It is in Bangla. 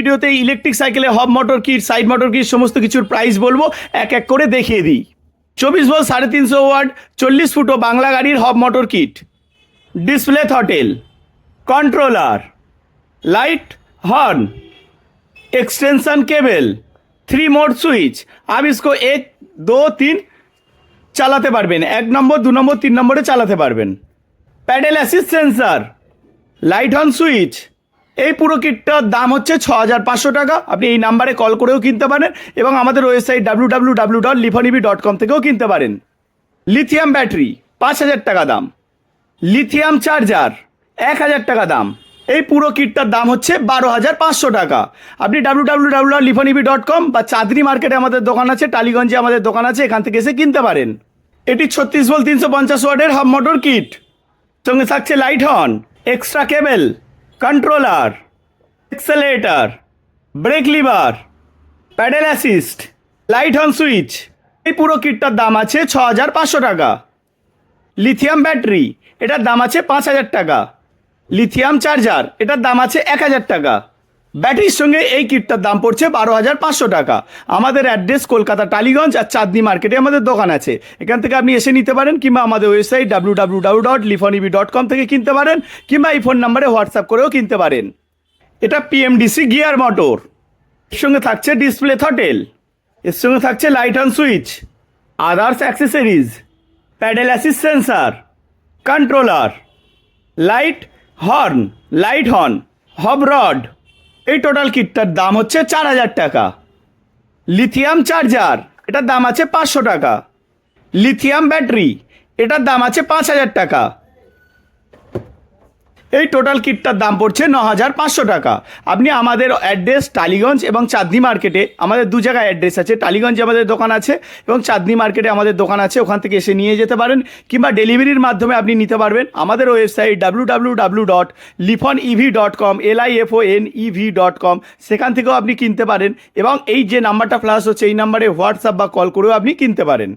ভিডিওতে ইলেকট্রিক সাইকেলে হব motor kit, side motor kit সমস্ত কিছুর প্রাইস বলবো, এক এক করে দেখিয়ে দিই। 24 ভোল্ট 350 ওয়াট 40 ফুটো বাংলা গাড়ির হব motor kit, display throttle, controller, light, horn, extension cable, 3 mode switch. आप इसको 1, 2, 3 চালাতে পারবেন, 1 নম্বর 2 নম্বর 3 নম্বরে চালাতে পারবেন। Pedal assist sensor, light on switch. এই পুরো কিটটার দাম হচ্ছে 6500 টাকা। আপনি এই নাম্বারে কল করেও কিনতে পারেন এবং আমাদের ওয়েবসাইট www.lifonev.com থেকেও কিনতে পারেন। লিথিয়াম ব্যাটারি 5000 টাকা দাম, লিথিয়াম চার্জার 1000 টাকা দাম। এই পুরো কিটটার দাম হচ্ছে 12500 টাকা। আপনি www.lifonev.com বা চাঁদনি মার্কেটে আমাদের দোকান আছে, টালিগঞ্জে আমাদের দোকান আছে, এখান থেকে এসে কিনতে পারেন। এটি 36 ভোল্ট 350 ওয়াটের হাব মোটর কিট, সঙ্গে থাকছে light horn, extra cable, controller, accelerator, brake lever, pedal assist, light on switch. এই পুরো কিটটার দাম আছে 6500 টাকা। লিথিয়াম ব্যাটারি, এটার দাম আছে 5000 টাকা। লিথিয়াম চার্জার, এটার দাম আছে 1000 টাকা। ব্যাটারির সঙ্গে এই কিটটার দাম পড়ছে 12500 টাকা। আমাদের অ্যাড্রেস কলকাতা টালিগঞ্জ আর চাঁদনি মার্কেটে আমাদের দোকান আছে, এখান থেকে আপনি এসে নিতে পারেন কিংবা আমাদের ওয়েবসাইট www.lifonev.com থেকে কিনতে পারেন কিংবা এই ফোন নাম্বারে হোয়াটসঅ্যাপ করেও কিনতে পারেন। এটা পিএমডিসি গিয়ার মোটর, এর সঙ্গে থাকছে ডিসপ্লে থ্রটেল, এর সঙ্গে থাকছে light on switch, others accessories, pedal assist sensor, controller, light horn, light horn, hub rod. এই টোটাল কিটটার দাম হচ্ছে 4000 টাকা। লিথিয়াম চার্জার, এটার দাম আছে 500 টাকা। লিথিয়াম ব্যাটারি, এটার দাম আছে 5000 টাকা। এই টোটাল কিটটার দাম পড়ছে 9500 টাকা। আপনি আমাদের অ্যাড্রেস টালিগঞ্জ এবং চাঁদনি মার্কেটে, আমাদের দু জায়গায় অ্যাড্রেস আছে, টালিগঞ্জে আমাদের দোকান আছে এবং চাঁদনি মার্কেটে আমাদের দোকান আছে, ওখান থেকে এসে নিয়ে যেতে পারেন কিংবা ডেলিভারির মাধ্যমে আপনি নিতে পারবেন। আমাদের ওয়েবসাইট www.lifonev.com, lifonev.com, সেখান থেকেও আপনি কিনতে পারেন এবং এই যে নাম্বারটা ফ্ল্যাশ হচ্ছে এই নাম্বারে হোয়াটসঅ্যাপ বা কল করেও আপনি কিনতে পারেন।